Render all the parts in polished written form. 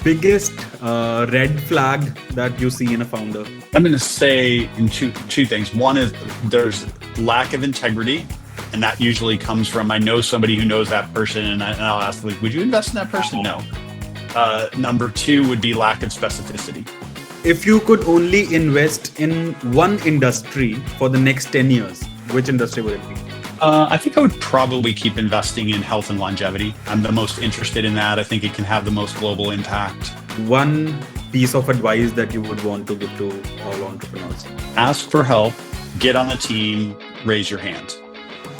biggest red flag that you see in a founder? I'm going to say in two things. One is there's lack of integrity, and that usually comes from I know somebody who knows that person, and I'll ask, like, would you invest in that person? No. Number two would be lack of specificity. If you could only invest in one industry for the next 10 years, which industry would it be? I think I would probably keep investing in health and longevity. I'm the most interested in that. I think it can have the most global impact. One piece of advice that you would want to give to all entrepreneurs? Ask for help, get on the team, raise your hand.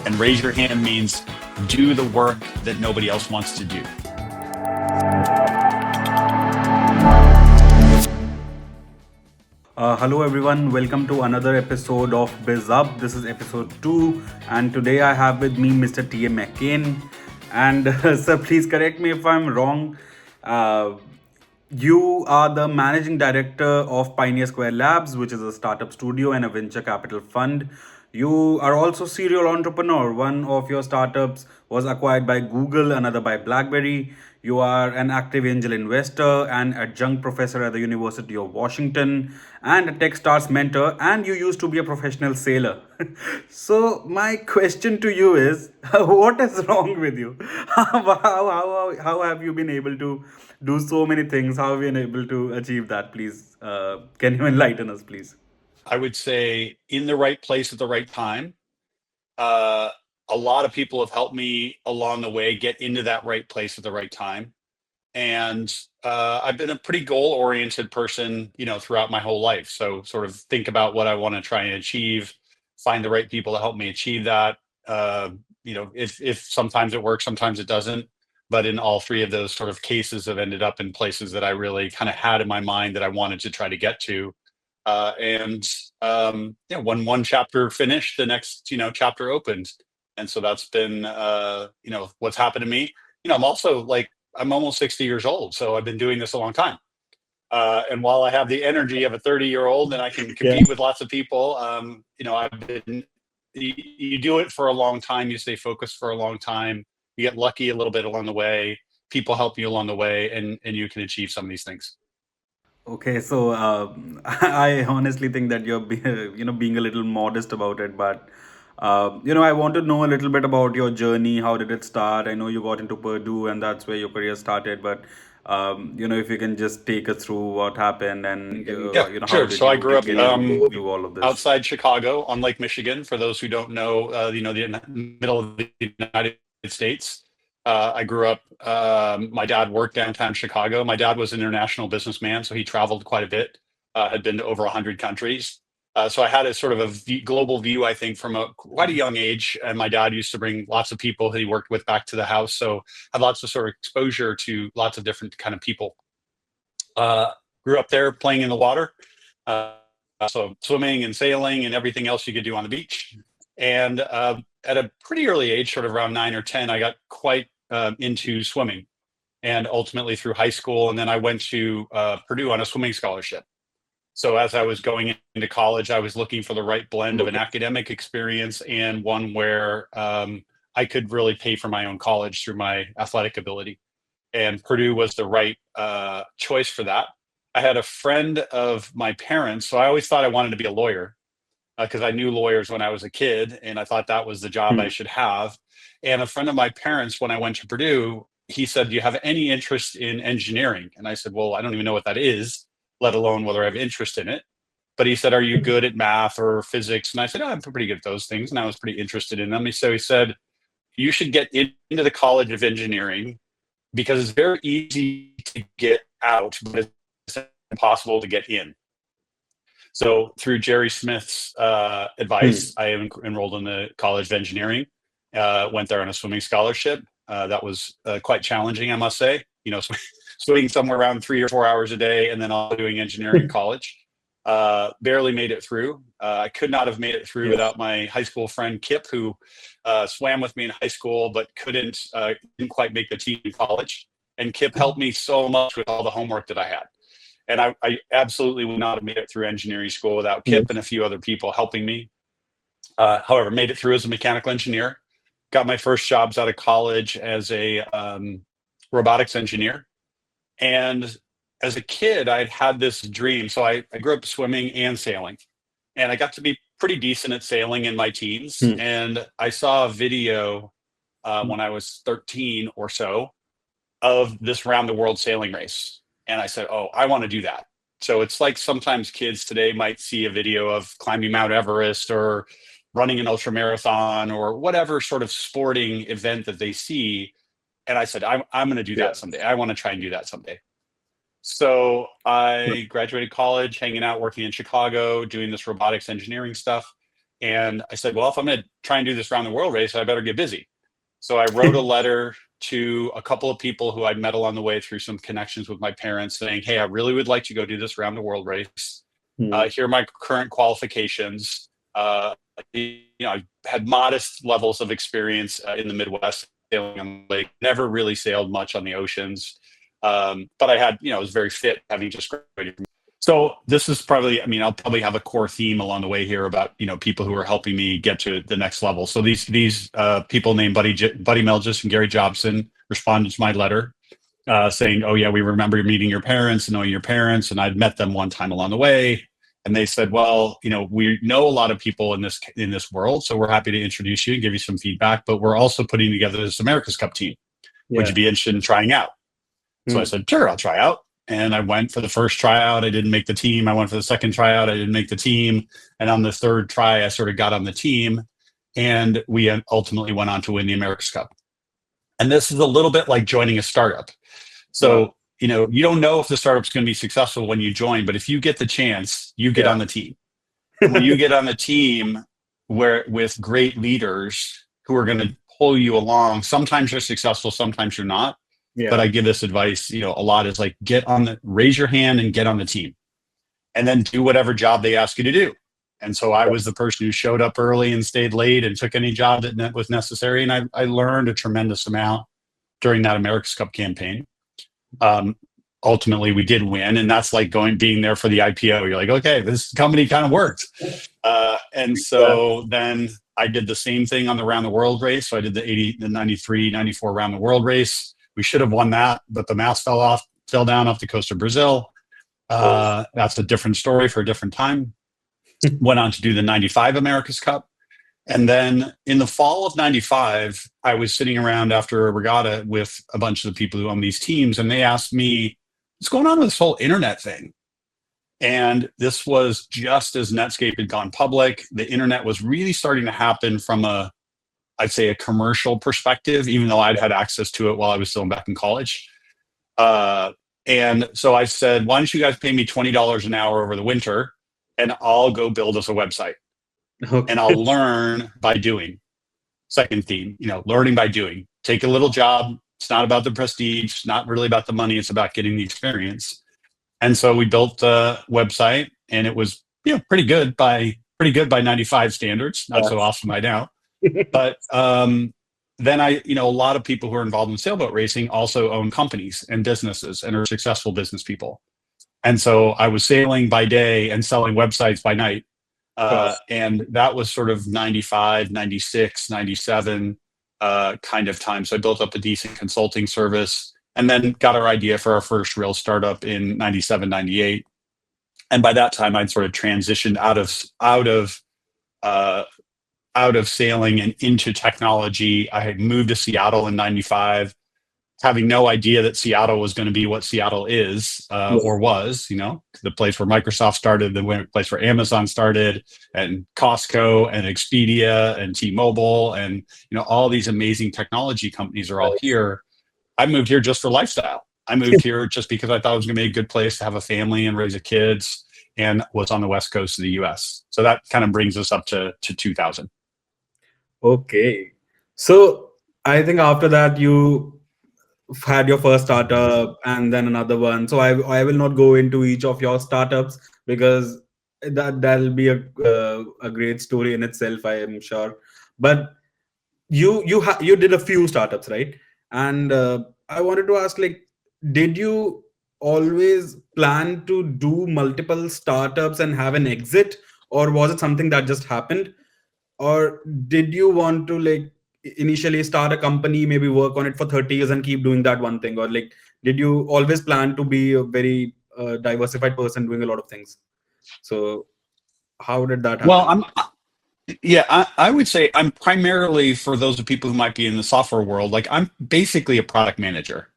And raise your hand means do the work that nobody else wants to do. Hello everyone, welcome to another episode of BizUp. This is episode 2 and today I have with me Mr. TA McCann. And sir, please correct me if I'm wrong. You are the managing director of Pioneer Square Labs, which is a startup studio and a venture capital fund. You are also serial entrepreneur. One of your startups was acquired by Google, another by BlackBerry. You are an active angel investor and adjunct professor at the University of Washington and a Techstars mentor, and you used to be a professional sailor. So my question to you is, what is wrong with you? How have you been able to do so many things? How have you been able to achieve that? Please, can you enlighten us, please? I would say in the right place at the right time. A lot of people have helped me along the way get into that right place at the right time. And I've been a pretty goal-oriented person, throughout my whole life. So sort of think about what I want to try and achieve, find the right people to help me achieve that. If sometimes it works, sometimes it doesn't. But in all three of those sort of cases have ended up in places that I really kind of had in my mind that I wanted to try to get to. When one chapter finished, the next, chapter opened. And so that's been, what's happened to me. I'm also I'm almost 60 years old. So I've been doing this a long time. And while I have the energy of a 30-year-old and I can compete with lots of people, you do it for a long time. You stay focused for a long time. You get lucky a little bit along the way. People help you along the way and you can achieve some of these things. Okay, so I honestly think that being a little modest about it, but I want to know a little bit about your journey. How did it start? I know you got into Purdue, and that's where your career started. But if you can just take us through what happened, and Yeah, how sure. did So I you grew up get to do all of this? outside Chicago on Lake Michigan. For those who don't know, the middle of the United States. I grew up, my dad worked downtown Chicago. My dad was an international businessman, so he traveled quite a bit, had been to over 100 countries. So I had a sort of global view, I think, from quite a young age. And my dad used to bring lots of people that he worked with back to the house. So had lots of sort of exposure to lots of different kind of people. Uh, Grew up there playing in the water. So swimming and sailing and everything else you could do on the beach. And at a pretty early age, sort of around 9 or 10, I got quite into swimming, and ultimately through high school. And then I went to Purdue on a swimming scholarship. So as I was going into college, I was looking for the right blend of an academic experience and one where I could really pay for my own college through my athletic ability. And Purdue was the right choice for that. I had a friend of my parents, so I always thought I wanted to be a lawyer because I knew lawyers when I was a kid, and I thought that was the job I should have. And a friend of my parents, when I went to Purdue, he said, "Do you have any interest in engineering?" And I said, "Well, I don't even know what that is, let alone whether I have interest in it." But he said, "Are you good at math or physics?" And I said, "Oh, I'm pretty good at those things." And I was pretty interested in them. So he said, "You should get into the College of Engineering because it's very easy to get out, but it's impossible to get in." So through Jerry Smith's advice, I enrolled in the College of Engineering, went there on a swimming scholarship. That was quite challenging, I must say, swimming somewhere around 3 or 4 hours a day and then all doing engineering in college. Barely made it through. I could not have made it through without my high school friend Kip, who swam with me in high school, but didn't quite make the team in college. And Kip helped me so much with all the homework that I had. And I absolutely would not have made it through engineering school without Kip and a few other people helping me. However, made it through as a mechanical engineer. Got my first jobs out of college as a robotics engineer. And as a kid, I'd had this dream. So I grew up swimming and sailing, and I got to be pretty decent at sailing in my teens. Hmm. And I saw a video when I was 13 or so of this round the world sailing race. And I said, oh, I want to do that. So it's like sometimes kids today might see a video of climbing Mount Everest or running an ultra marathon or whatever sort of sporting event that they see. And I said, I'm going to do Yeah. that someday. I want to try and do that someday. So I graduated college, hanging out, working in Chicago, doing this robotics engineering stuff. And I said, well, if I'm going to try and do this round the world race, I better get busy. So I wrote a letter to a couple of people who I'd met along the way through some connections with my parents saying, hey, I really would like to go do this round the world race. Here are my current qualifications. I had modest levels of experience in the Midwest, sailing on the lake, never really sailed much on the oceans. But I had, I was very fit having just graduated. So this is probably, I'll probably have a core theme along the way here about, people who are helping me get to the next level. So these people named Buddy Melgis and Gary Jobson responded to my letter saying, oh yeah, we remember meeting your parents and knowing your parents. And I'd met them one time along the way. And they said, well, we know a lot of people in this world, so we're happy to introduce you and give you some feedback, but we're also putting together this America's Cup team. Yeah. Would you be interested in trying out? So I said, sure, I'll try out. And I went for the first tryout. I didn't make the team. I went for the second tryout. I didn't make the team. And on the third try, I sort of got on the team. And we ultimately went on to win the America's Cup. And this is a little bit like joining a startup. So, you don't know if the startup's going to be successful when you join, but if you get the chance, you get on the team. And when you get on the team with great leaders who are going to pull you along, sometimes you're successful, sometimes you're not. Yeah. But I give this advice, a lot is like, raise your hand and get on the team and then do whatever job they ask you to do. And so I was the person who showed up early and stayed late and took any job that was necessary. And I learned a tremendous amount during that America's Cup campaign. Ultimately we did win, and that's like being there for the IPO. You're like, okay, this company kind of worked. And so then I did the same thing on the round the world race. So I did the 93, 94 round the world race. We should have won that, but the mast fell down off the coast of Brazil. That's a different story for a different time. Went on to do the 95 America's Cup. And then in the fall of 95, I was sitting around after a regatta with a bunch of the people who own these teams, and they asked me, what's going on with this whole internet thing? And this was just as Netscape had gone public. The internet was really starting to happen from I'd say a commercial perspective, even though I'd had access to it while I was still back in college. And so I said, why don't you guys pay me $20 an hour over the winter, and I'll go build us a website. Okay. And I'll learn by doing. Second theme, learning by doing. Take a little job. It's not about the prestige. It's not really about the money. It's about getting the experience. And so we built a website, and it was pretty good by 95 standards. Not so awesome by now. But then a lot of people who are involved in sailboat racing also own companies and businesses and are successful business people. And so I was sailing by day and selling websites by night. And that was sort of 95, 96, 97 kind of time. So I built up a decent consulting service, and then got our idea for our first real startup in 97, 98. And by that time, I'd sort of transitioned out of sailing and into technology. I had moved to Seattle in 95, having no idea that Seattle was going to be what Seattle is or was, the place where Microsoft started, the place where Amazon started, and Costco and Expedia and T-Mobile, and all these amazing technology companies are all here. I moved here just for lifestyle. I moved here just because I thought it was going to be a good place to have a family and raise kids, and was on the West Coast of the US. So that kind of brings us up to 2000. Okay. So I think after that, you had your first startup and then another one. So I will not go into each of your startups, because that'll be a great story in itself, I am sure. But you did a few startups, right? And I wanted to ask, did you always plan to do multiple startups and have an exit, or was it something that just happened? Or did you want to initially start a company, maybe work on it for 30 years and keep doing that one thing? Or did did you always plan to be a very diversified person doing a lot of things? So how did that Well, happen? I would say I'm primarily, for those of people who might be in the software world, like I'm basically a product manager.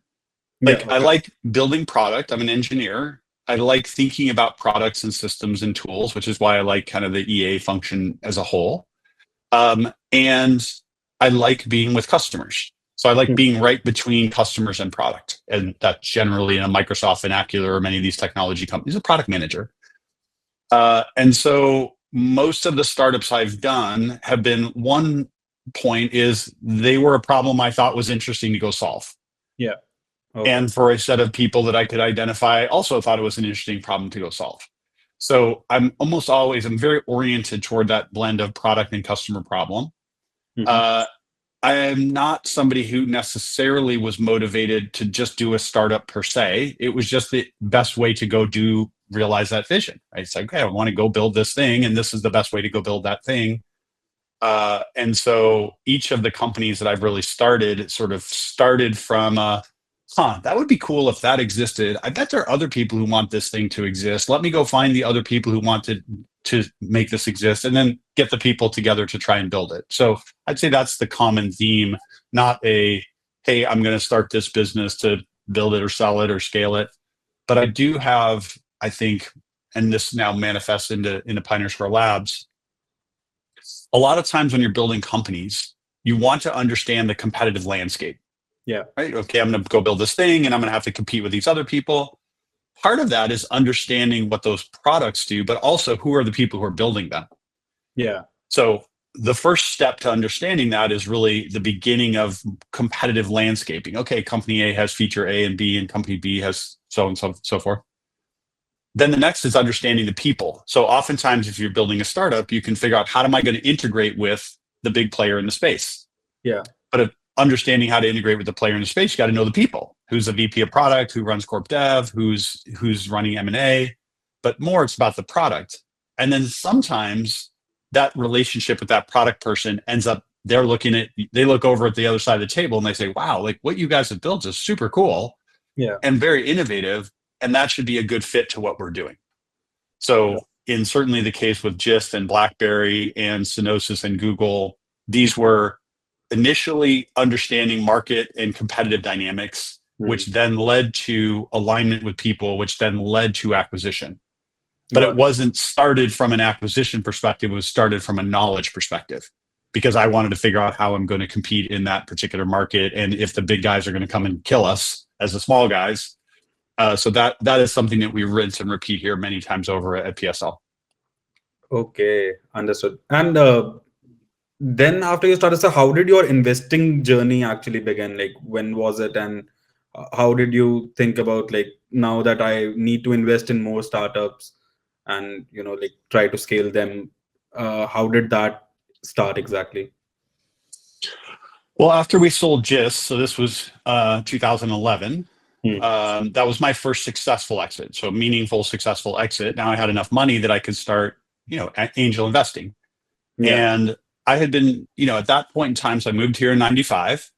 Yeah. Like I Okay. like building product. I'm an engineer. I like thinking about products and systems and tools, which is why I like kind of the EA function as a whole. And I like being with customers. So I like Hmm. being right between customers and product. And that's generally in a Microsoft vernacular or many of these technology companies, a product manager. And so most of the startups I've done have been, one point is they were a problem I thought was interesting to go solve. Yeah. Okay. And for a set of people that I could identify, also thought it was an interesting problem to go solve. So I'm very oriented toward that blend of product and customer problem. Hmm. Uh, I am not somebody who necessarily was motivated to just do a startup per se. It was just the best way to go realize that vision. Right? It's like, okay, I want to go build this thing, and this is the best way to go build that thing. And so each of the companies that I've really started sort of started from that would be cool if that existed. I bet there are other people who want this thing to exist. Let me go find the other people who want to make this exist, and then get the people together to try and build it. So I'd say that's the common theme, not a, hey, I'm going to start this business to build it or sell it or scale it. But I do have, I think, and this now manifests into Pioneer Square Labs, a lot of times when you're building companies, you want to understand the competitive landscape. Yeah. Right? Okay, I'm going to go build this thing and I'm going to have to compete with these other people. Part of that is understanding what those products do, but also who are the people who are building them. Yeah. So the first step to understanding that is really the beginning of competitive landscaping. Okay, company A has feature A and B, and company B has so and so forth. Then the next is understanding the people. So oftentimes, if you're building a startup, you can figure out, how am I going to integrate with the big player in the space? Yeah. But if understanding how to integrate with the player in the space, you got to know the people. Who's a VP of product? Who runs corp dev? Who's running M&A? But more, it's about the product. And then sometimes that relationship with that product person ends up, they look over at the other side of the table and they say, wow, like what you guys have built is super cool Yeah. and very innovative, and that should be a good fit to what we're doing. So in certainly the case with Gist and BlackBerry and Synosys and Google, these were initially understanding market and competitive dynamics, which then led to alignment with people, which then led to acquisition. But it Got it. wasn't started from an acquisition perspective, it was started from a knowledge perspective, because I wanted to figure out how I'm going to compete in that particular market, and if the big guys are going to come and kill us as the small guys. So that is something that we rinse and repeat here many times over at PSL. Okay, understood. And then after you started, so how did your investing journey actually begin? Like, when was it, and how did you think about, like, now that I need to invest in more startups and like try to scale them? How did that start exactly? Well, after we sold Gist, so this was 2011, Hmm. that was my first successful exit. So meaningful, successful exit. Now I had enough money that I could start, angel investing. Yeah. And I had been, at that point in time, so I moved here in 95,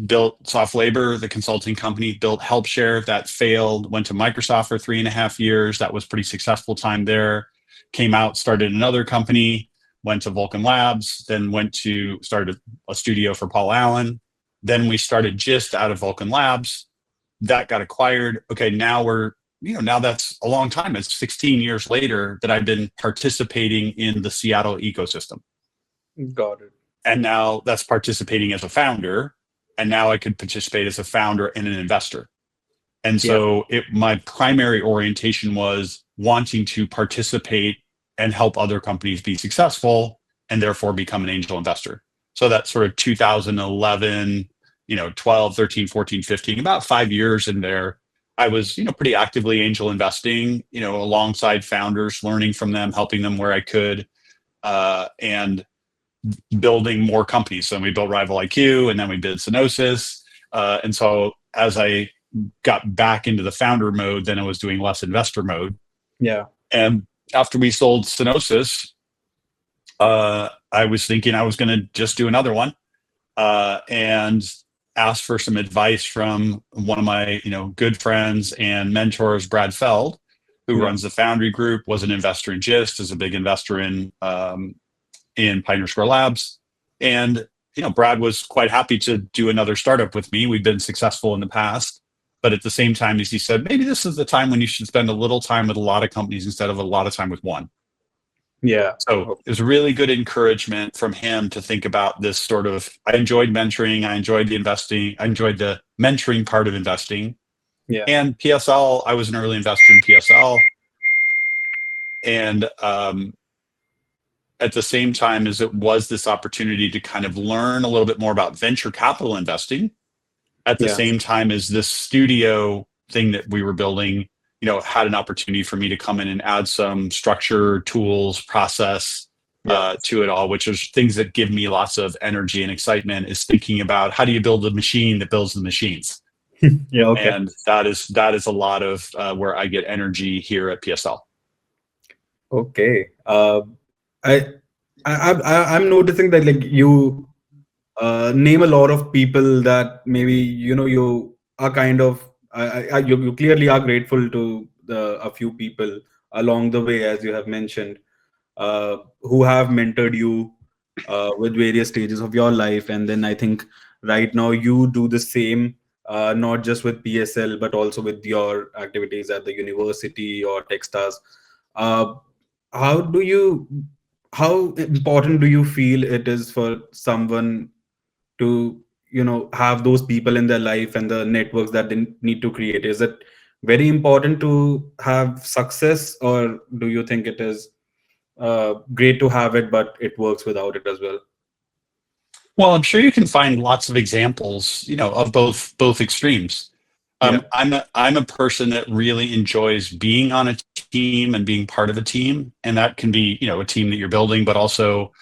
built Soft Labor, the consulting company, built HelpShare, that failed, went to Microsoft for 3.5 years. That was pretty successful time there. Came out, started another company, went to Vulcan Labs, then started a studio for Paul Allen. Then we started Gist out of Vulcan Labs. That got acquired. Okay, now that's a long time. It's 16 years later that I've been participating in the Seattle ecosystem. Got it. And now that's participating as a founder. And now I could participate as a founder and an investor. And Yeah. so my primary orientation was wanting to participate and help other companies be successful, and therefore become an angel investor. So that's sort of 2011, 12, 13, 14, 15, about 5 years in there. I was, pretty actively angel investing, alongside founders, learning from them, helping them where I could, and building more companies. So we built Rival IQ, and then we did Synosys. And so as I got back into the founder mode, then I was doing less investor mode. Yeah. And after we sold Synosys, I was thinking I was going to just do another one. And asked for some advice from one of my, good friends and mentors, Brad Feld, who runs the Foundry Group, was an investor in Gist, is a big investor in Pioneer Square Labs. And, Brad was quite happy to do another startup with me. We've been successful in the past. But at the same time, as he said, maybe this is the time when you should spend a little time with a lot of companies instead of a lot of time with one. Yeah. So it was really good encouragement from him to think about this sort of, I enjoyed mentoring, I enjoyed the investing, I enjoyed the mentoring part of investing. Yeah. And PSL, I was an early investor in PSL. And at the same time as it was this opportunity to kind of learn a little bit more about venture capital investing, at the same time as this studio thing that we were building, had an opportunity for me to come in and add some structure, tools, process to it all, which is things that give me lots of energy and excitement, is thinking about how do you build a machine that builds the machines. And that is a lot of where I get energy here at PSL. Okay. I'm noticing that like you name a lot of people that maybe you are kind of you clearly are grateful to a few people along the way, as you have mentioned, who have mentored you with various stages of your life. And then I think right now you do the same, not just with PSL but also with your activities at the university or Techstars. Uh, how how important do you feel it is for someone to have those people in their life and the networks that they need to create? Is it very important to have success, or do you think it is great to have it but it works without it as well? Well, I'm sure you can find lots of examples, of both extremes. I'm a person that really enjoys being on a team and being part of a team, and that can be, a team that you're building, but also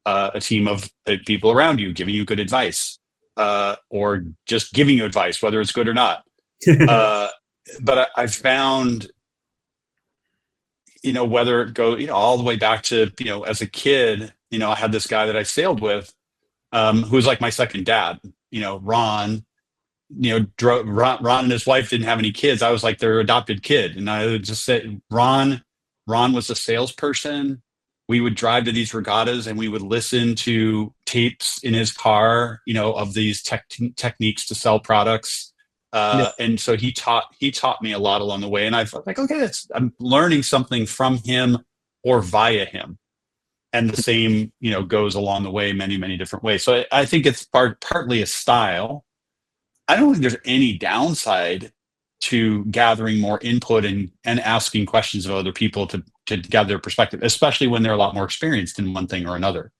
a team of people around you giving you good advice, or just giving you advice, whether it's good or not. But I've found, whether it go, all the way back to, as a kid, I had this guy that I sailed with, who was like my second dad, Ron. Ron and his wife didn't have any kids. I was like their adopted kid. And I would just say, Ron was a salesperson. We would drive to these regattas and we would listen to tapes in his car, of these techniques to sell products. And so he taught me a lot along the way. And I felt like, okay, I'm learning something from him or via him. And the same, goes along the way, many, many different ways. So I think it's partly a style. I don't think there's any downside to gathering more input and asking questions of other people to gather their perspective, especially when they're a lot more experienced in one thing or another.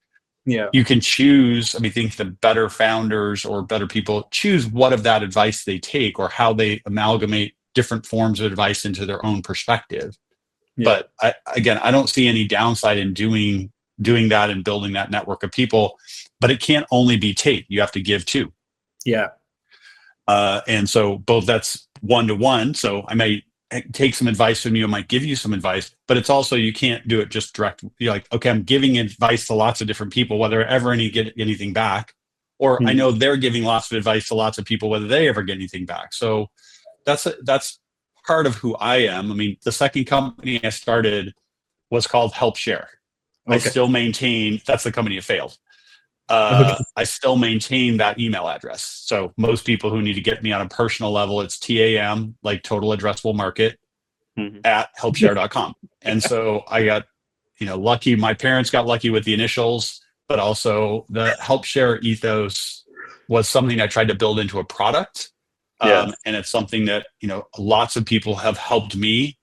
You can choose, think the better founders or better people choose what of that advice they take or how they amalgamate different forms of advice into their own perspective. But I don't see any downside in doing that and building that network of people, but it can't only be take. You have to give too. And so both that's one-to-one. So I may take some advice from you. I might give you some advice, but it's also, you can't do it just direct. You're like, okay, I'm giving advice to lots of different people, whether I ever get anything back, or I know they're giving lots of advice to lots of people, whether they ever get anything back. So that's part of who I am. The second company I started was called Help Share. I still maintain, that's the company that failed. I still maintain that email address. So most people who need to get me on a personal level, it's TAM, like total addressable market, at helpshare.com. And so I got, lucky. My parents got lucky with the initials, but also the HelpShare ethos was something I tried to build into a product. And it's something that, lots of people have helped me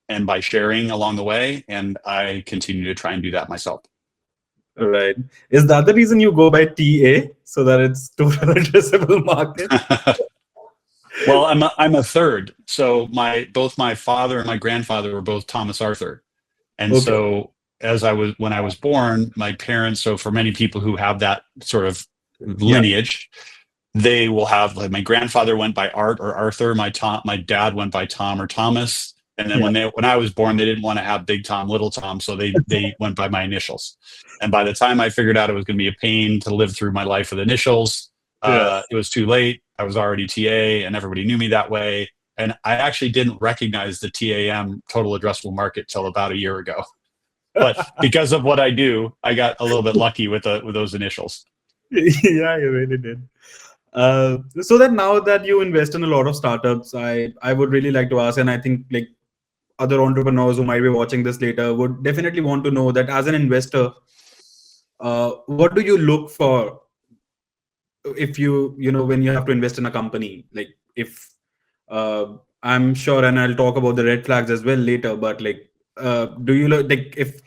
and by sharing along the way. And I continue to try and do that myself. Right. Is that the reason you go by TA, so that it's total addressable market? Well, I'm a third. So both my father and my grandfather were both Thomas Arthur. And so when I was born, my parents, so for many people who have that sort of lineage, they will have, like, my grandfather went by Art or Arthur, my dad went by Tom or Thomas. And then when I was born, they didn't want to have Big Tom, Little Tom, so they went by my initials. And by the time I figured out it was going to be a pain to live through my life with initials, Yeah. It was too late. I was already TA and everybody knew me that way. And I actually didn't recognize the TAM, total addressable market, till about a year ago. But because of what I do, I got a little bit lucky with those initials. Yeah, you really did. So that now that you invest in a lot of startups, I would really like to ask, and I think like other entrepreneurs who might be watching this later would definitely want to know that as an investor, what do you look for if you know when you have to invest in a company? Like if uh, I'm sure, and I'll talk about the red flags as well later, but like do you look like if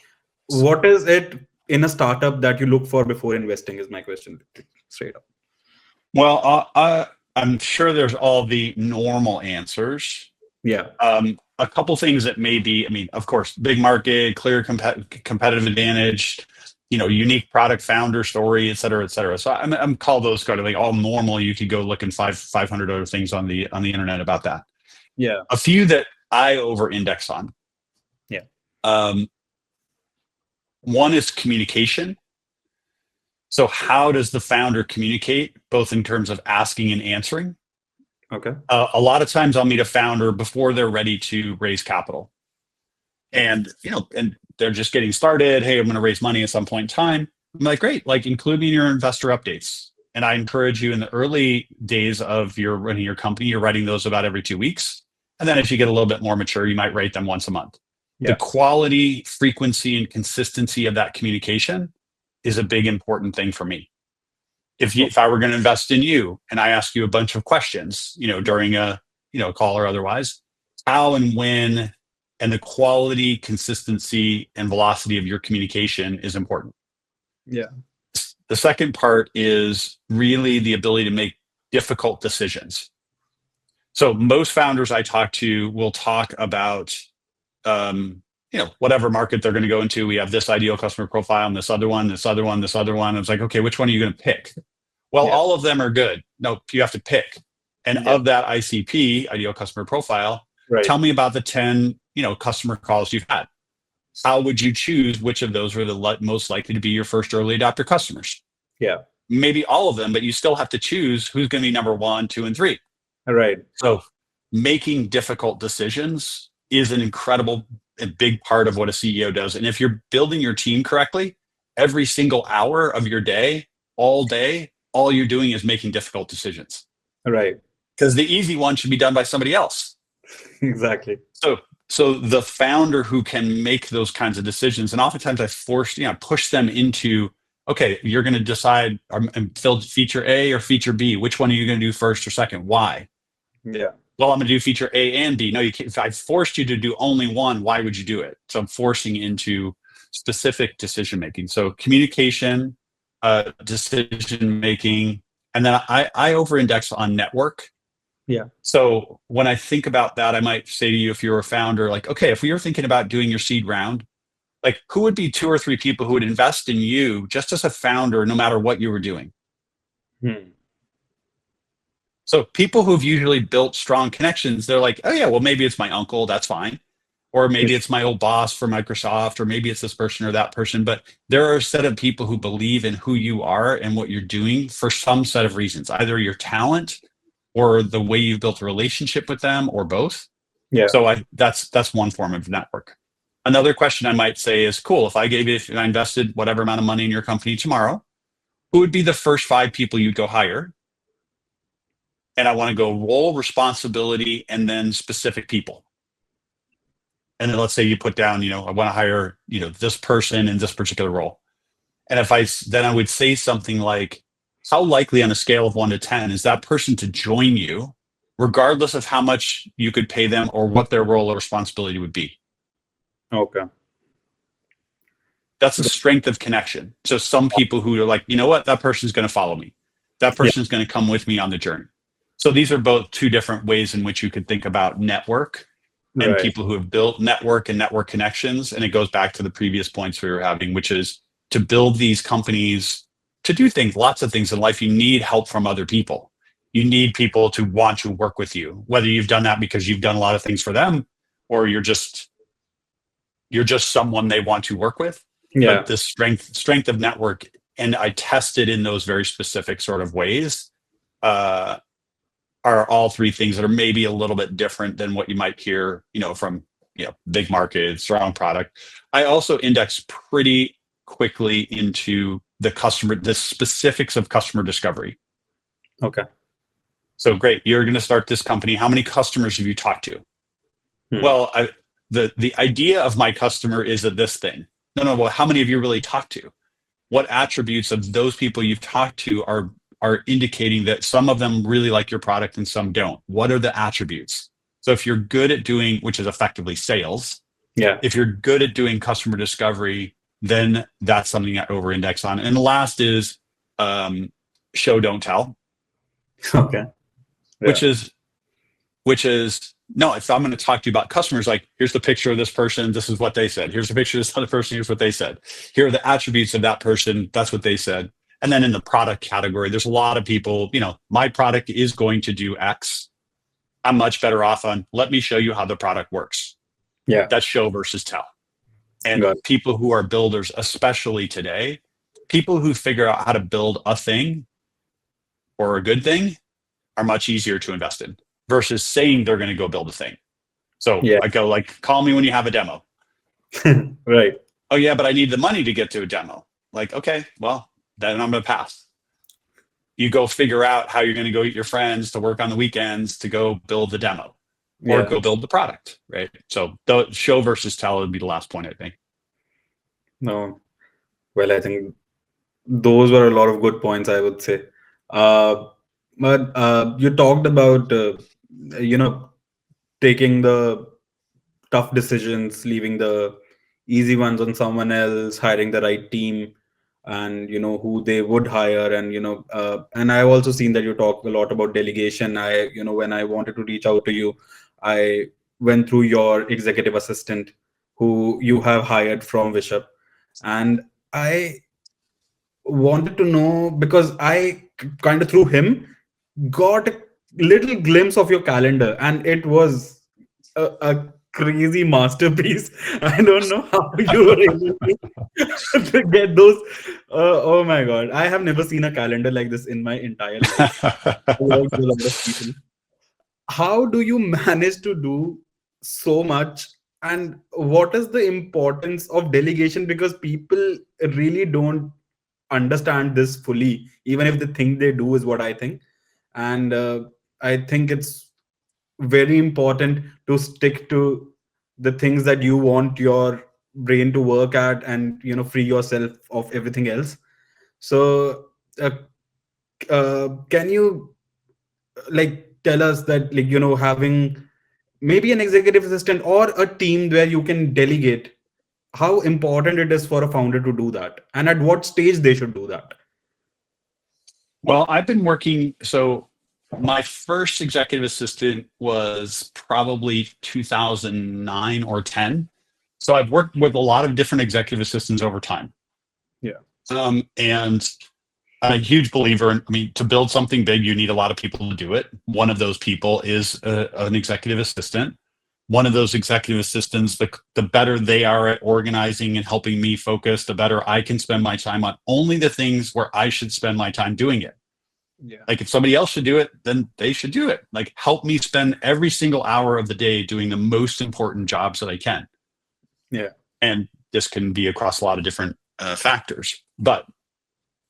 what is it in a startup that you look for before investing is my question straight up. Well, I'm sure there's all the normal answers. Yeah. A couple things that may be, I mean, of course, big market, clear competitive advantage, unique product, founder story, et cetera, et cetera. So I'm call those kind of like all normal. You could go look in 500 other things on the internet about that. Yeah. A few that I over index on. Yeah. One is communication. So how does the founder communicate, both in terms of asking and answering? Okay. A lot of times I'll meet a founder before they're ready to raise capital. And, and they're just getting started. Hey, I'm going to raise money at some point in time. I'm like, great, like include me in your investor updates. And I encourage you in the early days of your running your company, you're writing those about every 2 weeks. And then as you get a little bit more mature, you might write them once a month. Yeah. The quality, frequency, and consistency of that communication is a big important thing for me. If I were going to invest in you and I ask you a bunch of questions, during a call or otherwise, how and when, and the quality, consistency, and velocity of your communication is important. Yeah. The second part is really the ability to make difficult decisions. So most founders I talk to will talk about, whatever market they're going to go into. We have this ideal customer profile and this other one, this other one, this other one. I was like, okay, which one are you going to pick? Well, all of them are good. No, you have to pick. And of that ICP, ideal customer profile, tell me about the 10, customer calls you've had. How would you choose which of those were the most likely to be your first early adopter customers? Yeah. Maybe all of them, but you still have to choose who's going to be number 1, 2, and 3. All right. So making difficult decisions is an incredible, a big part of what a CEO does. And if you're building your team correctly, every single hour of your day, all you're doing is making difficult decisions. All right. Because the easy one should be done by somebody else. Exactly. So the founder who can make those kinds of decisions, and oftentimes I push them into, okay, you're going to decide, build feature A or feature B. Which one are you going to do first or second? Why? Yeah. Well, I'm going to do feature A and B. No, you can't. If I forced you to do only one, why would you do it? So I'm forcing into specific decision making. So communication, decision making, and then I over-index on network. Yeah. So when I think about that, I might say to you, if you're a founder, like, okay, if we were thinking about doing your seed round, like who would be 2 or 3 people who would invest in you just as a founder, no matter what you were doing? So people who've usually built strong connections, they're like, oh yeah, well, maybe it's my uncle, that's fine. Or maybe it's my old boss for Microsoft, or maybe it's this person or that person. But there are a set of people who believe in who you are and what you're doing for some set of reasons, either your talent or the way you've built a relationship with them, or both. Yeah. So that's one form of network. Another question I might say is, cool, if I invested whatever amount of money in your company tomorrow, who would be the first 5 people you'd go hire? And I want to go role, responsibility, and then specific people. And then let's say you put down, I want to hire, this person in this particular role. And I would say something like, how likely on a scale of 1 to 10 is that person to join you, regardless of how much you could pay them or what their role or responsibility would be? Okay. That's a strength of connection. So some people who are like, you know what, that person's going to follow me. That person's going to come with me on the journey. So these are both 2 different ways in which you could think about network and people who have built network and network connections. And it goes back to the previous points we were having, which is to build these companies, to do things, lots of things in life. You need help from other people. You need people to want to work with you, whether you've done that because you've done a lot of things for them, or you're just someone they want to work with. Yeah. But the strength of network, and I tested in those very specific sort of ways, are all three things that are maybe a little bit different than what you might hear, from big markets, strong product. I also index pretty quickly into the specifics of customer discovery. Okay. So great, you're going to start this company. How many customers have you talked to? Well, the idea of my customer is this thing. No. Well, how many have you really talked to? What attributes of those people you've talked to are indicating that some of them really like your product and some don't? What are the attributes? So if you're good at doing, which is effectively sales, if you're good at doing customer discovery, then that's something I over-index on. And the last is show, don't tell. Okay. Which is no, if I'm going to talk to you about customers, like, here's the picture of this person, this is what they said. Here's the picture of this other person, here's what they said. Here are the attributes of that person, that's what they said. And then in the product category, there's a lot of people, my product is going to do X. I'm much better off on, let me show you how the product works. Yeah. That's show versus tell. And people who are builders, especially today, people who figure out how to build a thing or a good thing are much easier to invest in versus saying they're going to go build a thing. So I go like, call me when you have a demo. Right. Oh yeah, but I need the money to get to a demo. Like, okay, well, then I'm going to pass. You go figure out how you're going to go eat your friends to work on the weekends to go build the demo or go build the product, right? So the show versus tell would be the last point, I think. No. Well, I think those were a lot of good points, I would say. But you talked about, taking the tough decisions, leaving the easy ones on someone else, hiring the right team, and who they would hire. And and I've also seen that you talk a lot about delegation. When I wanted to reach out to you, I went through your executive assistant who you have hired from Wishup, and I wanted to know, because I kind of through him got a little glimpse of your calendar, and it was a crazy masterpiece. I don't know how you were able to get those. Oh my God. I have never seen a calendar like this in my entire life. I worked with a lot of people. How do you manage to do so much? And what is the importance of delegation? Because people really don't understand this fully, even if the thing they do is what I think. And I think it's very important to stick to the things that you want your brain to work at, and free yourself of everything else. So can you tell us that, having maybe an executive assistant or a team where you can delegate, how important it is for a founder to do that, and at what stage they should do that? Well, I've been working, so my first executive assistant was probably 2009 or 10. So I've worked with a lot of different executive assistants over time. Yeah. And I'm a huge believer in, to build something big, you need a lot of people to do it. One of those people is an executive assistant. One of those executive assistants, the better they are at organizing and helping me focus, the better I can spend my time on only the things where I should spend my time doing it. Yeah. Like if somebody else should do it, then they should do it. Like help me spend every single hour of the day doing the most important jobs that I can. Yeah. And this can be across a lot of different factors. But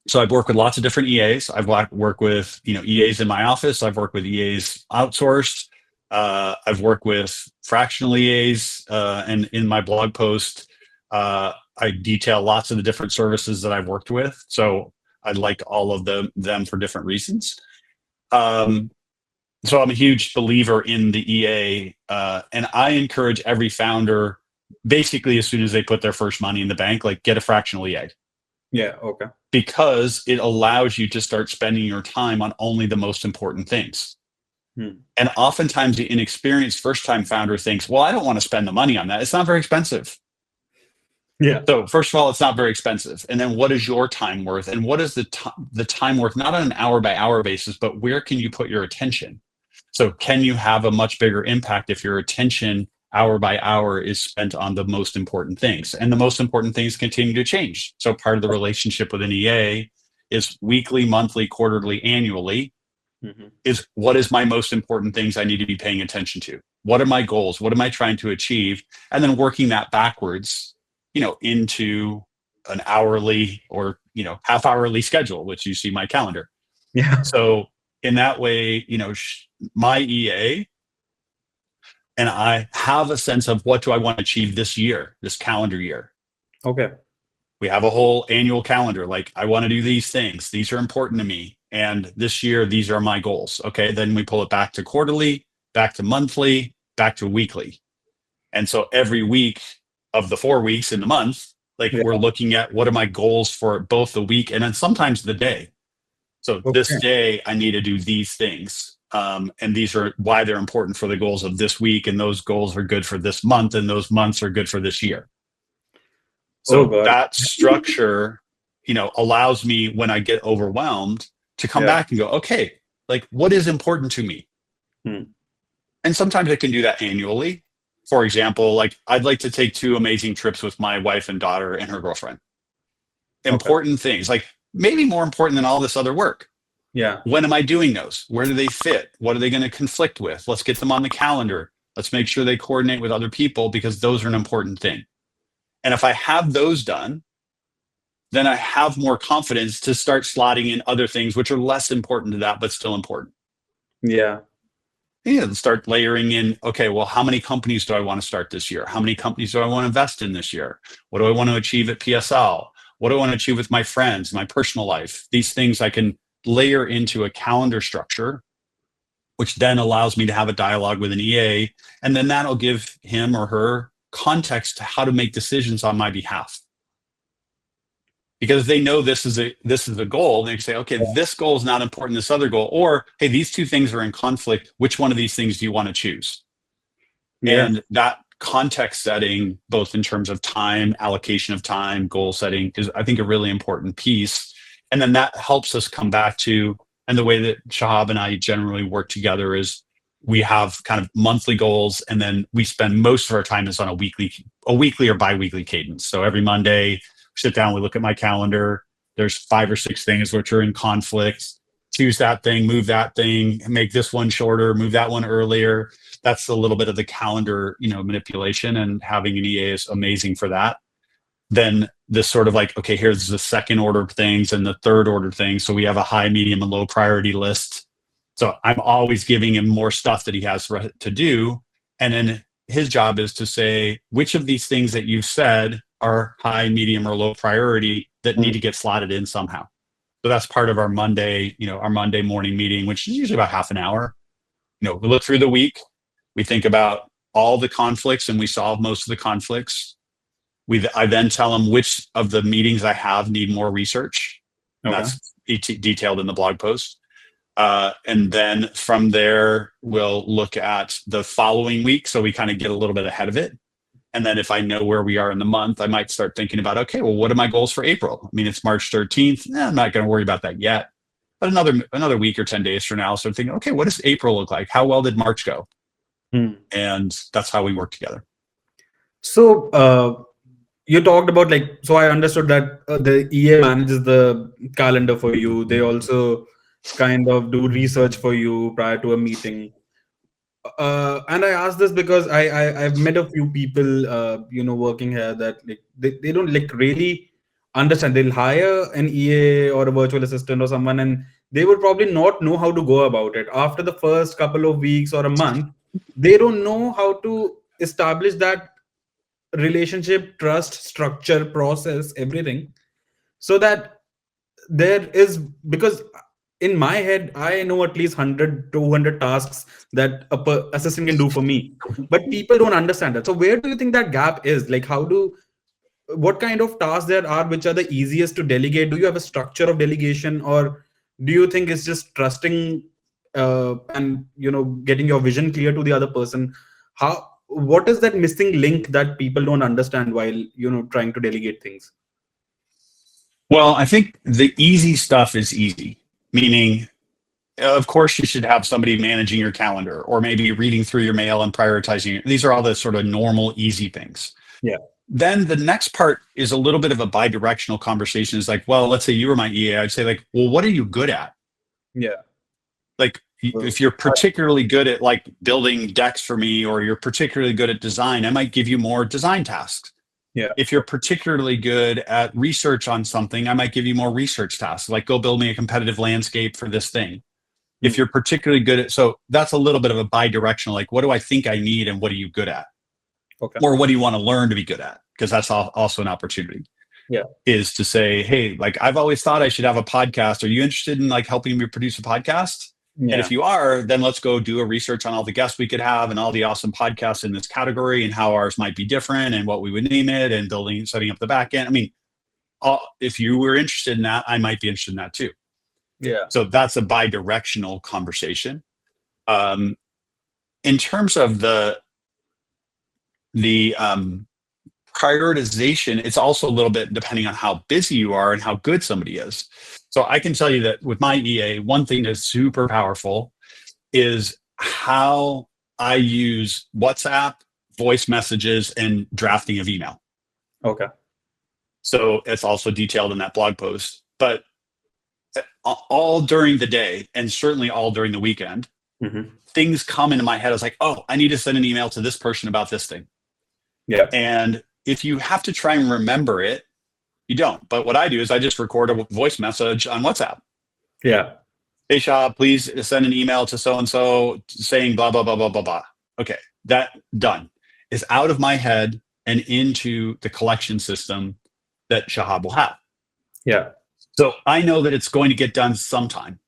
so I've worked with lots of different EAs. I've worked with EAs in my office. I've worked with EAs outsourced. I've worked with fractional EAs, and in my blog post, I detail lots of the different services that I've worked with. So I like all of them for different reasons. So I'm a huge believer in the EA, and I encourage every founder, basically as soon as they put their first money in the bank, like get a fractional EA. Yeah. Okay. Because it allows you to start spending your time on only the most important things. And oftentimes the inexperienced first-time founder thinks, well, I don't want to spend the money on that. It's not very expensive. Yeah. So first of all, it's not very expensive. And then what is your time worth? And what is the time worth, not on an hour by hour basis, but where can you put your attention? So can you have a much bigger impact if your attention hour by hour is spent on the most important things? And the most important things continue to change. So part of the relationship with an EA is weekly, monthly, quarterly, annually. Mhm. is what is my most important things I need to be paying attention to? What are my goals? What am I trying to achieve? And then working that backwards, into an hourly or, half hourly schedule, which you see my calendar. Yeah. So in that way, my EA and I have a sense of what do I want to achieve this year, this calendar year. Okay. We have a whole annual calendar. Like, I want to do these things. These are important to me. And this year, these are my goals. Okay. Then we pull it back to quarterly, back to monthly, back to weekly. And so every week of the 4 weeks in the month, like, Yeah. we're looking at what are my goals for both the week and then sometimes the day. So this Okay. day I need to do these things. And these are why they're important for the goals of this week. And those goals are good for this month. And those months are good for this year. Oh So God. that structure, allows me when I get overwhelmed to come Yeah. back and go, okay, like, what is important to me? Hmm. And sometimes I can do that annually. For example, like, I'd like to take 2 amazing trips with my wife and daughter and her girlfriend. Okay. Important things, like maybe more important than all this other work. Yeah. When am I doing those? Where do they fit? What are they going to conflict with? Let's get them on the calendar. Let's make sure they coordinate with other people because those are an important thing. And if I have those done, then I have more confidence to start slotting in other things which are less important to that, but still important. Yeah. Start layering in, okay, well, how many companies do I want to start this year? How many companies do I want to invest in this year? What do I want to achieve at PSL? What do I want to achieve with my friends, my personal life? These things I can layer into a calendar structure, which then allows me to have a dialogue with an EA. And then that'll give him or her context to how to make decisions on my behalf. Because they know this is a goal. They say, okay, this goal is not important, this other goal. Or, hey, these two things are in conflict. Which one of these things do you want to choose? Yeah. And that context setting, both in terms of time, allocation of time, goal setting, is, I think, a really important piece. And then that helps us come back to, and the way that Shahab and I generally work together is we have kind of monthly goals, and then we spend most of our time is on a weekly or bi-weekly cadence. So every Monday, sit down, we look at my calendar. There's 5 or 6 things which are in conflict. Choose that thing, move that thing, make this one shorter, move that one earlier. That's a little bit of the calendar, manipulation, and having an EA is amazing for that. Then this sort of like, okay, here's the second order things and the third order things. So we have a high, medium, and low priority list. So I'm always giving him more stuff that he has to do. And then his job is to say, which of these things that you've said are high, medium, or low priority that need to get slotted in somehow. So that's part of our Monday, our Monday morning meeting, which is usually about half an hour. We look through the week, we think about all the conflicts, and we solve most of the conflicts. I then tell them which of the meetings I have need more research. And Okay. that's detailed in the blog post. And then from there, we'll look at the following week. So we kind of get a little bit ahead of it. And then if I know where we are in the month, I might start thinking about, okay, well, what are my goals for April? I mean, it's March 13th. I'm not going to worry about that yet. But another week or 10 days from now, so I'm thinking, okay, what does April look like? How well did March go? Hmm. And that's how we work together. So you talked about, like, so I understood that the EA manages the calendar for you. They also kind of do research for you prior to a meeting. And I asked this because I've met a few people, working here that, like, they don't, like, really understand. They'll hire an EA or a virtual assistant or someone, and they would probably not know how to go about it. After the first couple of weeks or a month, they don't know how to establish that relationship, trust, structure, process, everything, so that there is, because in my head I know at least 100 200 tasks that assistant can do for me, but people don't understand that. So where do you think that gap is? Like, what kind of tasks there are which are the easiest to delegate? Do you have a structure of delegation, or do you think it's just trusting, and getting your vision clear to the other person? What is that missing link that people don't understand while trying to delegate things? Well, I think the easy stuff is easy, meaning, of course, you should have somebody managing your calendar or maybe reading through your mail and prioritizing. These are all the sort of normal, easy things. Yeah. Then the next part is a little bit of a bi-directional conversation. Is like, well, let's say you were my EA. I'd say, like, well, what are you good at? Yeah. Like if you're particularly good at like building decks for me, or you're particularly good at design, I might give you more design tasks. Yeah. If you're particularly good at research on something, I might give you more research tasks, like go build me a competitive landscape for this thing. If you're particularly good at, so that's a little bit of a bi-directional, like what do I think I need and what are you good at? Okay. Or what do you want to learn to be good at? Because that's also an opportunity. Yeah. Is to say, hey, like I've always thought I should have a podcast. Are you interested in like helping me produce a podcast? Yeah. And if you are, then let's go do a research on all the guests we could have and all the awesome podcasts in this category and how ours might be different and what we would name it and setting up the back end. I mean, if you were interested in that, I might be interested in that too. Yeah. So that's a bi-directional conversation. In terms of the prioritization, it's also a little bit depending on how busy you are and how good somebody is. So I can tell you that with my EA, one thing that's super powerful is how I use WhatsApp, voice messages, and drafting of email. Okay. So it's also detailed in that blog post. But all during the day, and certainly all during the weekend, things come into my head. I was like, oh, I need to send an email to this person about this thing. Yeah. And if you have to try and remember it, you don't. But what I do is I just record a voice message on WhatsApp. Yeah. Hey, Shah, please send an email to so-and-so saying blah, blah, blah, blah, blah, blah. Okay, that done is out of my head and into the collection system that Shahab will have. Yeah. So I know that it's going to get done sometime.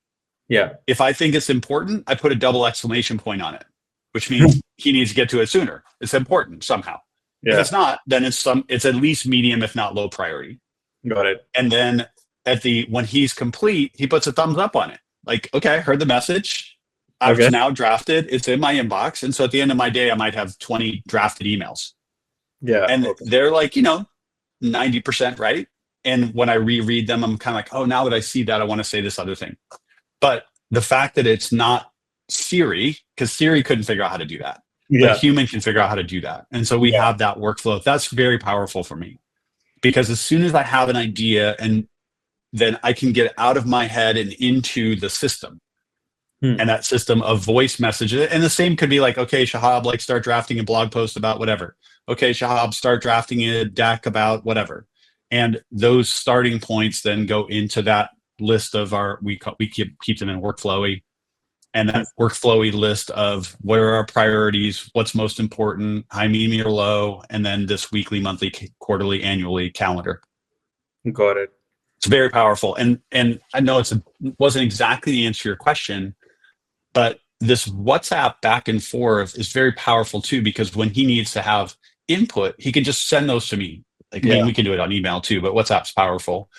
Yeah. If I think it's important, I put a double exclamation point on it, which means he needs to get to it sooner. It's important somehow. Yeah. If it's not, then it's at least medium, if not low priority. Got it. And then when he's complete, he puts a thumbs up on it. Like, okay, I heard the message. I've now drafted. It's in my inbox. And so at the end of my day, I might have 20 drafted emails. Yeah. And they're like, 90% right. And when I reread them, I'm kind of like, oh, now that I see that, I want to say this other thing. But the fact that it's not Siri, because Siri couldn't figure out how to do that. Yeah. But a human can figure out how to do that. And so we have that workflow. That's very powerful for me. Because as soon as I have an idea, and then I can get out of my head and into the system. And that system of voice messages. And the same could be like, okay, Shahab, like start drafting a blog post about whatever. Okay, Shahab, start drafting a deck about whatever. And those starting points then go into that list of we keep them in workflowy. And that workflowy list of what are our priorities, what's most important, high, medium, or low, and then this weekly, monthly, quarterly, annually calendar. Got it. It's very powerful. And I know it wasn't exactly the answer to your question, but this WhatsApp back and forth is very powerful too, because when he needs to have input, he can just send those to me. Like, I mean, we can do it on email too, but WhatsApp's powerful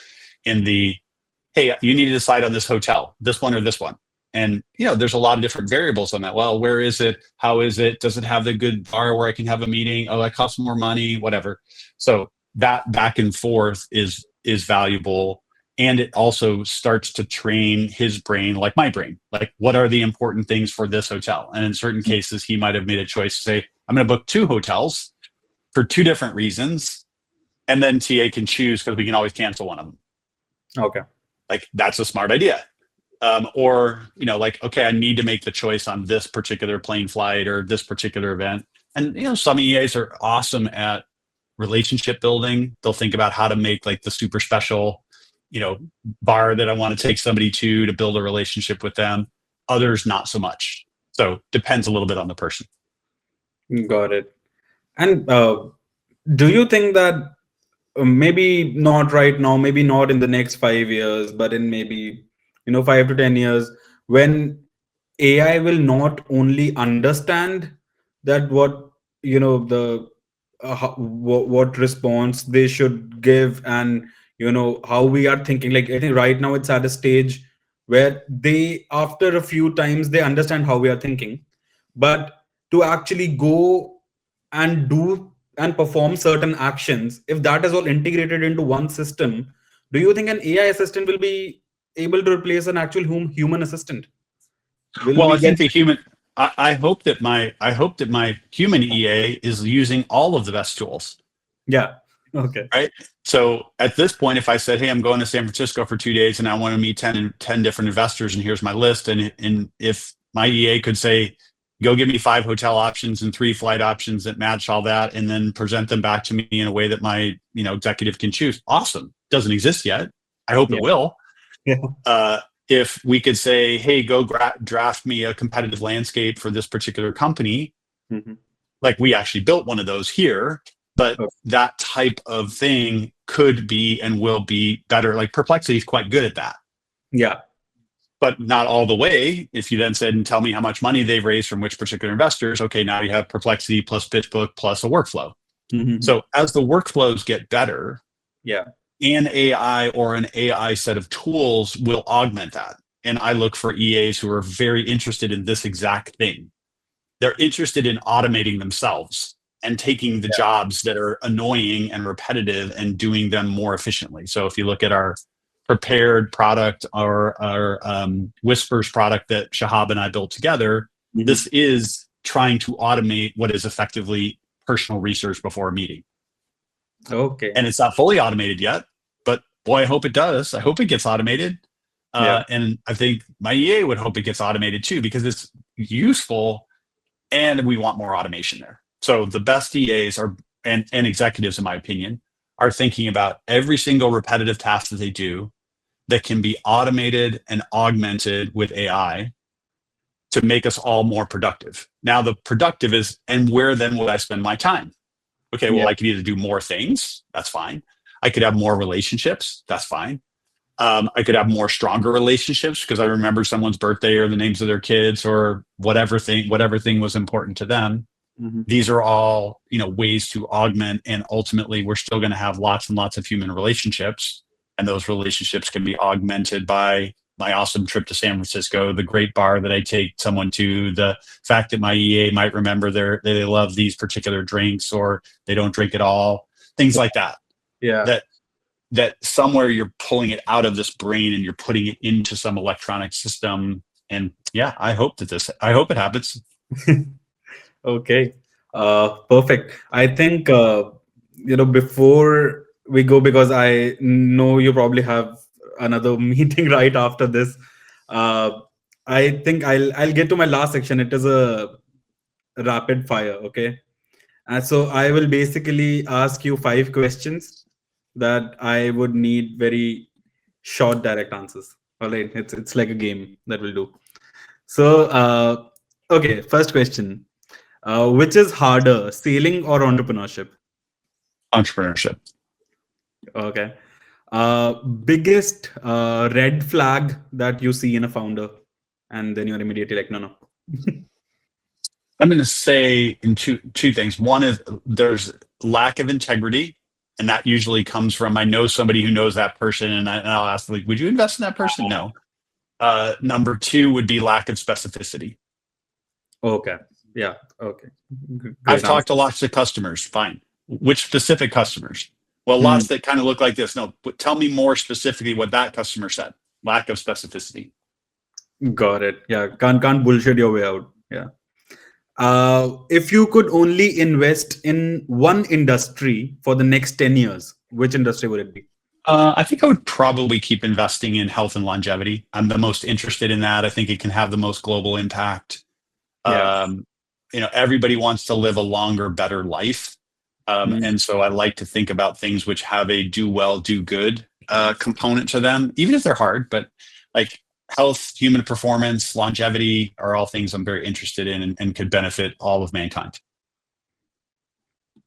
in hey, you need to decide on this hotel, this one or this one. And, there's a lot of different variables on that. Well, where is it? How is it? Does it have the good bar where I can have a meeting? Oh, that costs more money, whatever. So that back and forth is valuable. And it also starts to train his brain, like my brain, like what are the important things for this hotel? And in certain cases, he might have made a choice to say, I'm going to book 2 hotels for 2 different reasons. And then TA can choose because we can always cancel one of them. Okay. Like that's a smart idea. Or, like, okay, I need to make the choice on this particular plane flight or this particular event. And, some EAs are awesome at relationship building. They'll think about how to make like the super special, bar that I want to take somebody to build a relationship with them. Others, not so much. So depends a little bit on the person. Got it. And do you think that maybe not right now, maybe not in the next 5 years, but in maybe 5 to 10 years, when AI will not only understand that what what response they should give, and how we are thinking. Like, I think right now it's at a stage where after a few times they understand how we are thinking, but to actually go and do and perform certain actions, if that is all integrated into one system, do you think an AI assistant will be able to replace an actual human assistant? I think the human. I hope that my human EA is using all of the best tools. Yeah. Okay. right? So at this point, if I said, hey, I'm going to San Francisco for 2 days and I want to meet 10 different investors and here's my list. And if my EA could say, go give me 5 hotel options and 3 flight options that match all that, and then present them back to me in a way that my, executive can choose. Awesome. Doesn't exist yet. I hope Yeah. it will. Yeah. If we could say, hey, go draft me a competitive landscape for this particular company, Mhm. like we actually built one of those here, but Okay. that type of thing could be and will be better. Like Perplexity is quite good at that, Yeah. but not all the way. If you then said, and tell me how much money they've raised from which particular investors, okay, now you have Perplexity plus PitchBook plus a workflow. Mhm. So as the workflows get better, Yeah. an AI or an AI set of tools will augment that. And I look for EAs who are very interested in this exact thing. They're interested in automating themselves and taking the jobs that are annoying and repetitive and doing them more efficiently. So if you look at our prepared product or our Whispers product that Shahab and I built together, Mhm. this is trying to automate what is effectively personal research before a meeting. Okay. And it's not fully automated yet, but boy, I hope it does. I hope it gets automated. Yeah. And I think my EA would hope it gets automated too, because it's useful and we want more automation there. So the best EAs are, and executives, in my opinion, are thinking about every single repetitive task that they do that can be automated and augmented with AI to make us all more productive. Now, the productive is, and where then would I spend my time? Okay, well, Yeah. I could either do more things, that's fine. I could have more relationships, that's fine. I could have more stronger relationships because I remember someone's birthday or the names of their kids or whatever thing was important to them. Mhm. These are all, ways to augment, and ultimately we're still going to have lots and lots of human relationships, and those relationships can be augmented by my awesome trip to San Francisco, the great bar that I take someone to, the fact that my EA might remember they love these particular drinks or they don't drink at all, things like that. Yeah. That somewhere you're pulling it out of this brain and you're putting it into some electronic system. And yeah, I hope it happens. Okay. Perfect. I think, before we go, because I know you probably have another meeting right after this. Uh, I think I'll get to my last section. It is a rapid fire. Okay. So I will basically ask you 5 questions that I would need very short, direct answers. All right. It's like a game that we'll do. So, okay. First question. Which is harder, sailing or entrepreneurship? Entrepreneurship. Okay. Biggest red flag that you see in a founder, and then you're immediately like, no, no. I'm going to say in two things. One is there's lack of integrity, and that usually comes from I know somebody who knows that person, and I'll ask, like, would you invest in that person? No. Number 2 would be lack of specificity. Okay. Yeah. Okay. I've Great talked answer. to lots of customers. Fine. Which specific customers? Well, Hmm. lots that kind of look like this. No, but tell me more specifically what that customer said. Lack of specificity. Got it. Yeah. Can't bullshit your way out. Yeah. If you could only invest in one industry for the next 10 years, which industry would it be? I think I would probably keep investing in health and longevity. I'm the most interested in that. I think it can have the most global impact. Yeah. Everybody wants to live a longer, better life. Hmm. And so I like to think about things which have a do well, do good component to them, even if they're hard. But like health, human performance, longevity are all things I'm very interested in and could benefit all of mankind.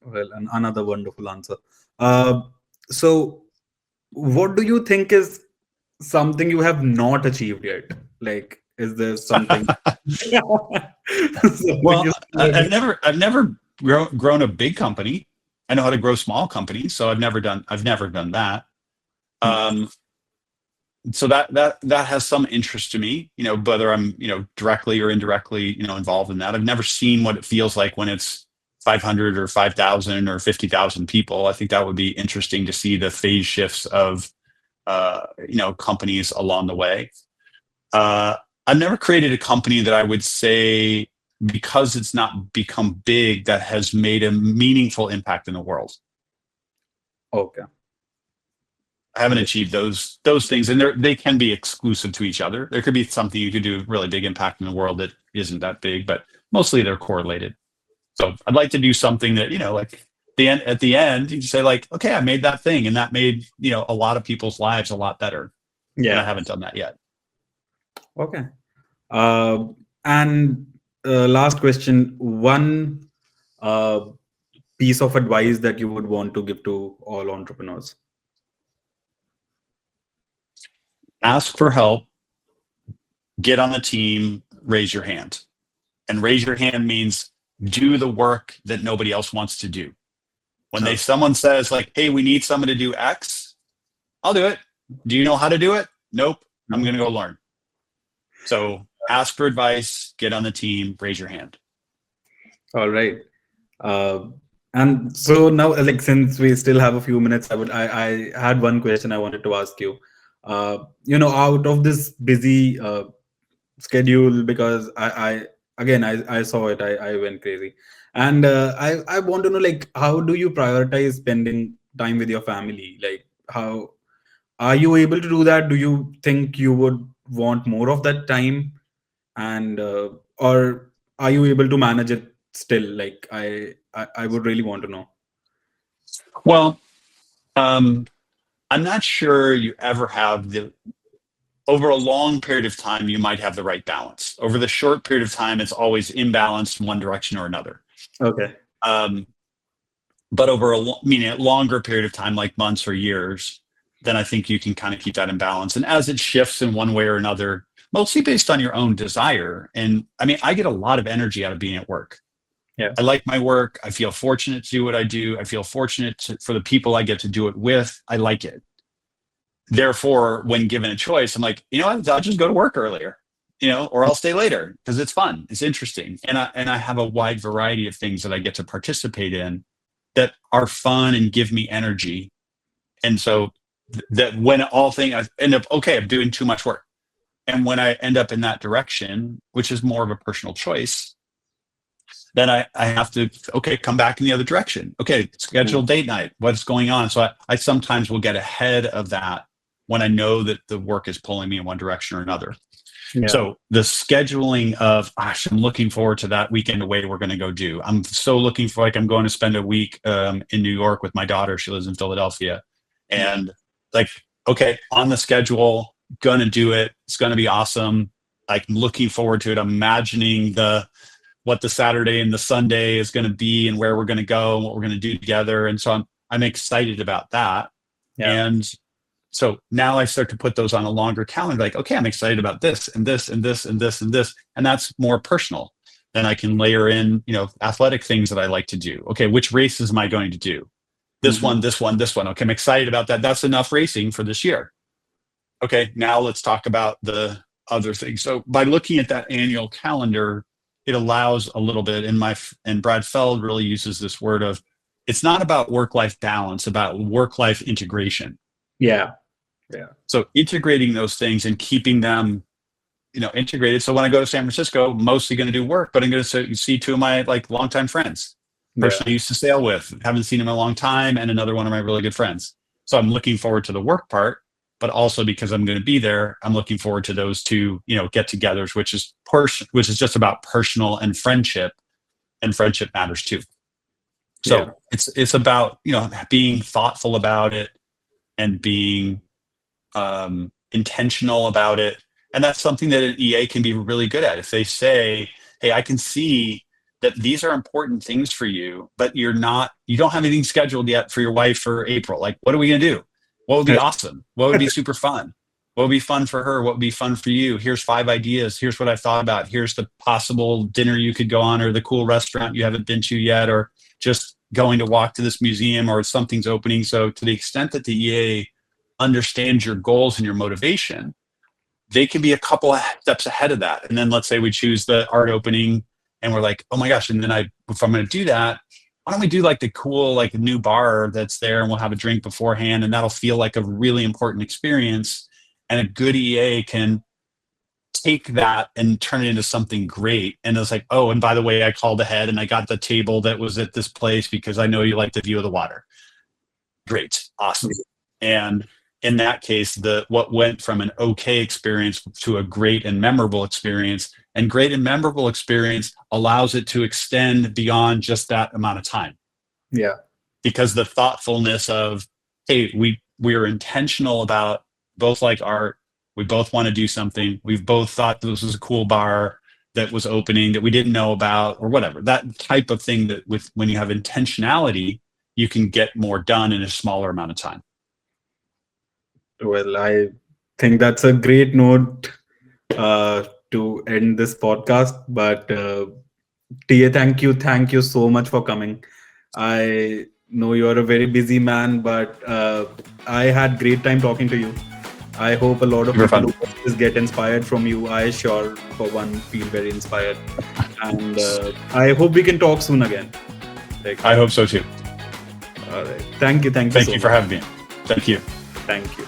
Well, and another wonderful answer. Uh, so, what do you think is something you have not achieved yet? Like, is there something? Something Well, you still I've never grown a big company. I know how to grow small companies, so I've never done that. haven't. Um, so that has some interest to me, whether I'm, directly or indirectly, involved in that. I've never seen what it feels like when it's 500 or 5,000 or 50,000 people. I think that would be interesting to see the phase shifts of, companies along the way. I've never created a company that I would say, because it's not become big, that has made a meaningful impact in the world. Okay. I haven't achieved those things, and they can be exclusive to each other. There could be something you could do really big impact in the world that isn't that big, but mostly they're correlated. So I'd like to do something that, like at the end, you say like, okay, I made that thing, and that made a lot of people's lives a lot better. And I haven't done that yet. Okay. And last question, one uh, piece of advice that you would want to give to all entrepreneurs. Ask for help, get on the team, raise your hand. And raise your hand means do the work that nobody else wants to do. When someone says like, hey, we need someone to do X, I'll do it. Do you know how to do it? Nope. I'm going to go learn. So ask for advice, get on the team, raise your hand. All right. And so now, like, since we still have a few minutes, I had one question I wanted to ask you. Out of this busy schedule, because I saw it, I went crazy, and I want to know, like, how do you prioritize spending time with your family? Like, how are you able to do that? Do you think you would want more of that time, and or are you able to manage it still? Like, I would really want to know. Well, I'm not sure you ever have over a long period of time, you might have the right balance. Over the short period of time, it's always imbalanced in one direction or another. Okay. But over a longer period of time, like months or years, then I think you can kind of keep that in balance. And as it shifts in one way or another, mostly based on your own desire. And I mean, I get a lot of energy out of being at work. Yeah. I like my work. I feel fortunate to do what I do. I feel fortunate for the people I get to do it with. I like it. Therefore, when given a choice, I'm like, you know what? I'll just go to work earlier, or I'll stay later because it's fun. It's interesting. And I have a wide variety of things that I get to participate in that are fun and give me energy. And so that when all things, I end up, okay, I'm doing too much work. And when I end up in that direction, which is more of a personal choice, then I have to, come back in the other direction. Okay, schedule date night. What's going on? So I sometimes will get ahead of that when I know that the work is pulling me in one direction or another. Yeah. So the scheduling of, I'm looking forward to that weekend away we're going to go do. I'm so looking for, I'm going to spend a week in New York with my daughter. She lives in Philadelphia. And on the schedule, going to do it. It's going to be awesome. I'm looking forward to it. I'm imagining what the Saturday and the Sunday is going to be and where we're going to go and what we're going to do together. And so I'm excited about that. Yeah. And so now I start to put those on a longer calendar, like, okay, I'm excited about this and this and this and this and this. And that's more personal. Then I can layer in, athletic things that I like to do. Okay, which races am I going to do? This one, this one, this one. Okay, I'm excited about that. That's enough racing for this year. Okay, now let's talk about the other things. So by looking at that annual calendar, it allows a little bit, and Brad Feld really uses this word of, it's not about work-life balance, about work-life integration. Yeah. So integrating those things and keeping them, integrated. So when I go to San Francisco, mostly going to do work, but I'm going to see two of my longtime friends. Person I used to sail with, haven't seen him in a long time, and another one of my really good friends. So I'm looking forward to the work part, but also because I'm going to be there, I'm looking forward to those two, get-togethers, which is just about personal and friendship matters too. So it's about being thoughtful about it and being intentional about it, and that's something that an EA can be really good at. If they say, "Hey, I can see that these are important things for you, but you don't have anything scheduled yet for your wife for April. Like, what are we going to do? What would be awesome? What would be super fun? What would be fun for her? What would be fun for you? Here's 5 ideas. Here's what I thought about. Here's the possible dinner you could go on, or the cool restaurant you haven't been to yet, or just going to walk to this museum, or something's opening." So to the extent that the EA understands your goals and your motivation, they can be a couple of steps ahead of that. And then let's say we choose the art opening, and we're like, oh my gosh. And then if I'm going to do that, why don't we do the cool, new bar that's there, and we'll have a drink beforehand, and that'll feel like a really important experience. And a good EA can take that and turn it into something great. And it's like, oh, and by the way, I called ahead and I got the table that was at this place because I know you like the view of the water. great, awesome. And in that case, what went from an okay experience to a great and memorable experience, and great and memorable experience allows it to extend beyond just that amount of time. Yeah. Because the thoughtfulness of, hey, we are intentional about, both like art, we both want to do something, we've both thought this was a cool bar that was opening that we didn't know about, or whatever, that type of thing, that when you have intentionality, you can get more done in a smaller amount of time. Well, I think that's a great note to end this podcast. But TA, thank you so much for coming. I know you're a very busy man, but I had great time talking to you. I hope a lot of Super people fun. who just get inspired from you. I sure, for one, feel very inspired. And I hope we can talk soon again. I hope so too. All right. Thank you. Thank you for having me. Thank you. Thank you.